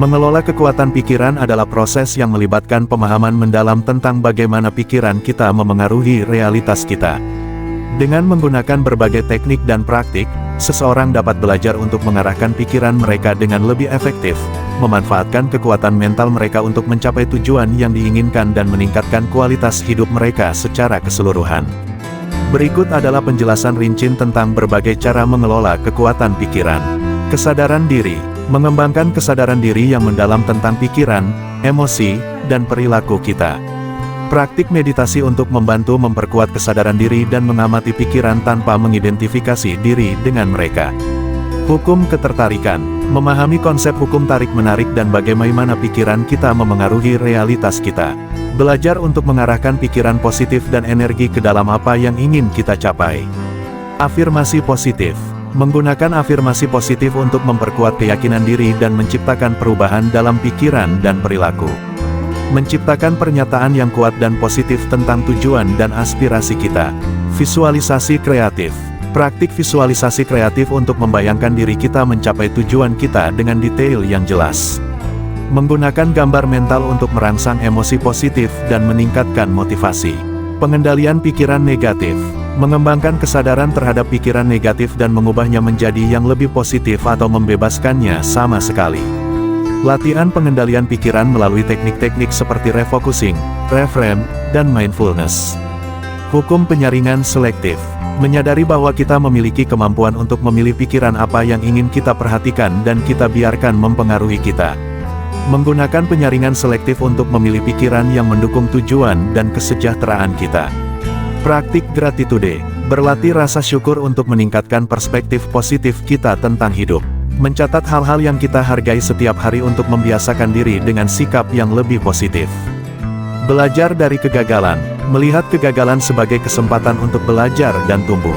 Mengelola kekuatan pikiran adalah proses yang melibatkan pemahaman mendalam tentang bagaimana pikiran kita memengaruhi realitas kita. Dengan menggunakan berbagai teknik dan praktik, seseorang dapat belajar untuk mengarahkan pikiran mereka dengan lebih efektif, memanfaatkan kekuatan mental mereka untuk mencapai tujuan yang diinginkan dan meningkatkan kualitas hidup mereka secara keseluruhan. Berikut adalah penjelasan rinci tentang berbagai cara mengelola kekuatan pikiran. Kesadaran diri. Mengembangkan kesadaran diri yang mendalam tentang pikiran, emosi, dan perilaku kita. Praktik meditasi untuk membantu memperkuat kesadaran diri dan mengamati pikiran tanpa mengidentifikasi diri dengan mereka. Hukum ketertarikan. Memahami konsep hukum tarik-menarik dan bagaimana pikiran kita memengaruhi realitas kita. Belajar untuk mengarahkan pikiran positif dan energi ke dalam apa yang ingin kita capai. Afirmasi positif. Menggunakan afirmasi positif untuk memperkuat keyakinan diri dan menciptakan perubahan dalam pikiran dan perilaku. Menciptakan pernyataan yang kuat dan positif tentang tujuan dan aspirasi kita. Visualisasi kreatif. Praktik visualisasi kreatif untuk membayangkan diri kita mencapai tujuan kita dengan detail yang jelas. Menggunakan gambar mental untuk merangsang emosi positif dan meningkatkan motivasi. Pengendalian pikiran negatif. Mengembangkan kesadaran terhadap pikiran negatif dan mengubahnya menjadi yang lebih positif atau membebaskannya sama sekali. Latihan pengendalian pikiran melalui teknik-teknik seperti refocusing, reframe, dan mindfulness. Hukum penyaringan selektif. Menyadari bahwa kita memiliki kemampuan untuk memilih pikiran apa yang ingin kita perhatikan dan kita biarkan mempengaruhi kita. Menggunakan penyaringan selektif untuk memilih pikiran yang mendukung tujuan dan kesejahteraan kita. Praktik gratitude. Berlatih rasa syukur untuk meningkatkan perspektif positif kita tentang hidup. Mencatat hal-hal yang kita hargai setiap hari untuk membiasakan diri dengan sikap yang lebih positif. Belajar dari kegagalan. Melihat kegagalan sebagai kesempatan untuk belajar dan tumbuh.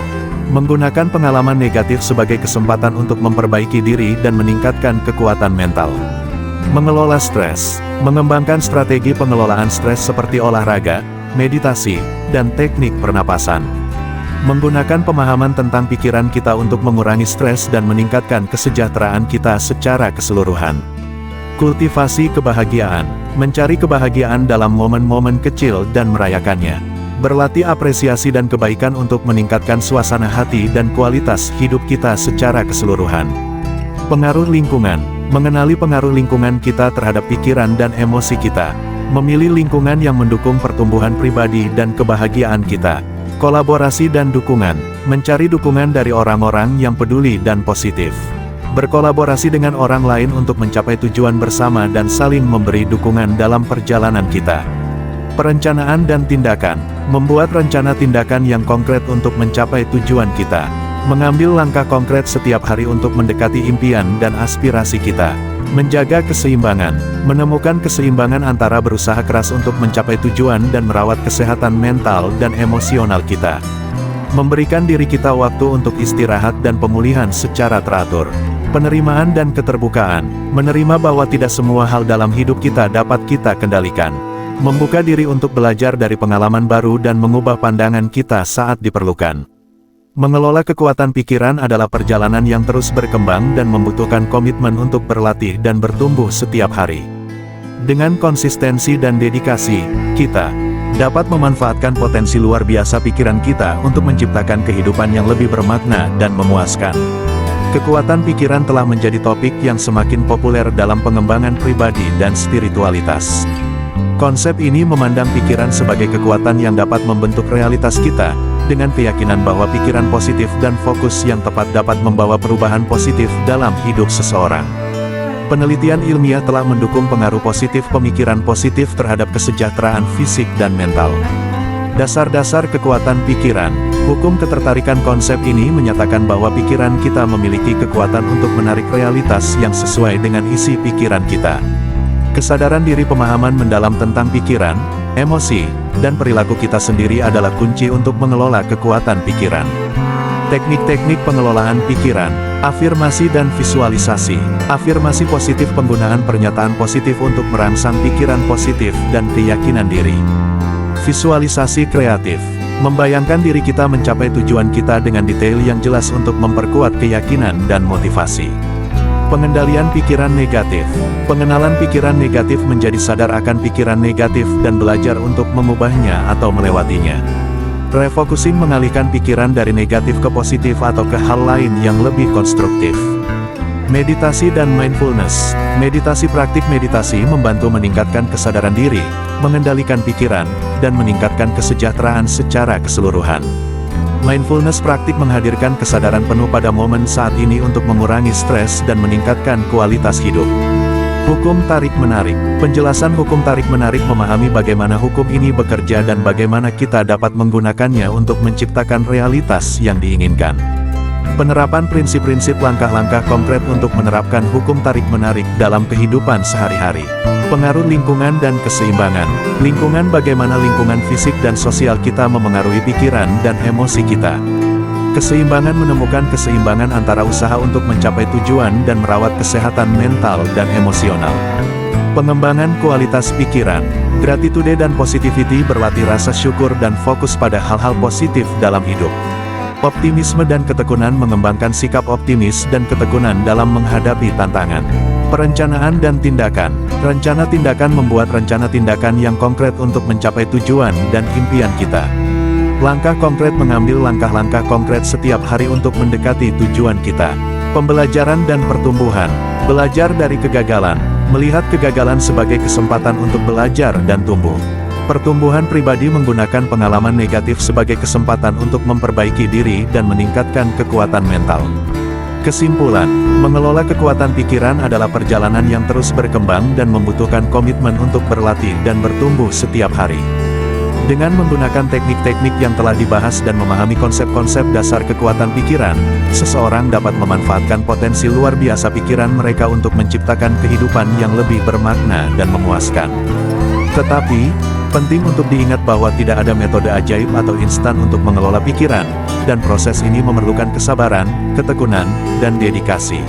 Menggunakan pengalaman negatif sebagai kesempatan untuk memperbaiki diri dan meningkatkan kekuatan mental. Mengelola stres. Mengembangkan strategi pengelolaan stres seperti olahraga, meditasi, dan teknik pernapasan. Menggunakan pemahaman tentang pikiran kita untuk mengurangi stres dan meningkatkan kesejahteraan kita secara keseluruhan. Kultivasi kebahagiaan. Mencari kebahagiaan dalam momen-momen kecil dan merayakannya. Berlatih apresiasi dan kebaikan untuk meningkatkan suasana hati dan kualitas hidup kita secara keseluruhan. Pengaruh lingkungan. Mengenali pengaruh lingkungan kita terhadap pikiran dan emosi kita. Memilih lingkungan yang mendukung pertumbuhan pribadi dan kebahagiaan kita. Kolaborasi dan dukungan. Mencari dukungan dari orang-orang yang peduli dan positif. Berkolaborasi dengan orang lain untuk mencapai tujuan bersama dan saling memberi dukungan dalam perjalanan kita. Perencanaan dan tindakan. Membuat rencana tindakan yang konkret untuk mencapai tujuan kita. Mengambil langkah konkret setiap hari untuk mendekati impian dan aspirasi kita. Menjaga keseimbangan. Menemukan keseimbangan antara berusaha keras untuk mencapai tujuan dan merawat kesehatan mental dan emosional kita. Memberikan diri kita waktu untuk istirahat dan pemulihan secara teratur. Penerimaan dan keterbukaan. Menerima bahwa tidak semua hal dalam hidup kita dapat kita kendalikan. Membuka diri untuk belajar dari pengalaman baru dan mengubah pandangan kita saat diperlukan. Mengelola kekuatan pikiran adalah perjalanan yang terus berkembang dan membutuhkan komitmen untuk berlatih dan bertumbuh setiap hari. Dengan konsistensi dan dedikasi, kita dapat memanfaatkan potensi luar biasa pikiran kita untuk menciptakan kehidupan yang lebih bermakna dan memuaskan. Kekuatan pikiran telah menjadi topik yang semakin populer dalam pengembangan pribadi dan spiritualitas. Konsep ini memandang pikiran sebagai kekuatan yang dapat membentuk realitas kita, dengan keyakinan bahwa pikiran positif dan fokus yang tepat dapat membawa perubahan positif dalam hidup seseorang. Penelitian ilmiah telah mendukung pengaruh positif pemikiran positif terhadap kesejahteraan fisik dan mental. Dasar-dasar kekuatan pikiran. Hukum ketertarikan konsep ini menyatakan bahwa pikiran kita memiliki kekuatan untuk menarik realitas yang sesuai dengan isi pikiran kita. Kesadaran diri pemahaman mendalam tentang pikiran, emosi, dan perilaku kita sendiri adalah kunci untuk mengelola kekuatan pikiran. Teknik-teknik pengelolaan pikiran, afirmasi dan visualisasi. Afirmasi positif penggunaan pernyataan positif untuk merangsang pikiran positif dan keyakinan diri. Visualisasi kreatif. Membayangkan diri kita mencapai tujuan kita dengan detail yang jelas untuk memperkuat keyakinan dan motivasi. Pengendalian pikiran negatif. Pengenalan pikiran negatif menjadi sadar akan pikiran negatif dan belajar untuk mengubahnya atau melewatinya. Refocusing mengalihkan pikiran dari negatif ke positif atau ke hal lain yang lebih konstruktif. Meditasi dan mindfulness. Meditasi. Praktik meditasi membantu meningkatkan kesadaran diri, mengendalikan pikiran, dan meningkatkan kesejahteraan secara keseluruhan. Mindfulness. Praktik menghadirkan kesadaran penuh pada momen saat ini untuk mengurangi stres dan meningkatkan kualitas hidup. Hukum tarik-menarik. Penjelasan hukum tarik-menarik memahami bagaimana hukum ini bekerja dan bagaimana kita dapat menggunakannya untuk menciptakan realitas yang diinginkan. Penerapan prinsip-prinsip langkah-langkah konkret untuk menerapkan hukum tarik-menarik dalam kehidupan sehari-hari. Pengaruh lingkungan dan keseimbangan. Lingkungan. Bagaimana lingkungan fisik dan sosial kita memengaruhi pikiran dan emosi kita. Keseimbangan. Menemukan keseimbangan antara usaha untuk mencapai tujuan dan merawat kesehatan mental dan emosional. Pengembangan kualitas pikiran. Gratitude dan positivity. Berlatih rasa syukur dan fokus pada hal-hal positif dalam hidup. Optimisme dan ketekunan. Mengembangkan sikap optimis dan ketekunan dalam menghadapi tantangan. Perencanaan dan tindakan. Rencana tindakan. Membuat rencana tindakan yang konkret untuk mencapai tujuan dan impian kita. Langkah konkret. Mengambil langkah-langkah konkret setiap hari untuk mendekati tujuan kita. Pembelajaran dan pertumbuhan. Belajar dari kegagalan. Melihat kegagalan sebagai kesempatan untuk belajar dan tumbuh. Pertumbuhan pribadi. Menggunakan pengalaman negatif sebagai kesempatan untuk memperbaiki diri dan meningkatkan kekuatan mental. Kesimpulan, mengelola kekuatan pikiran adalah perjalanan yang terus berkembang dan membutuhkan komitmen untuk berlatih dan bertumbuh setiap hari. Dengan menggunakan teknik-teknik yang telah dibahas dan memahami konsep-konsep dasar kekuatan pikiran, seseorang dapat memanfaatkan potensi luar biasa pikiran mereka untuk menciptakan kehidupan yang lebih bermakna dan memuaskan. Tetapi, penting untuk diingat bahwa tidak ada metode ajaib atau instan untuk mengelola pikiran, dan proses ini memerlukan kesabaran, ketekunan, dan dedikasi.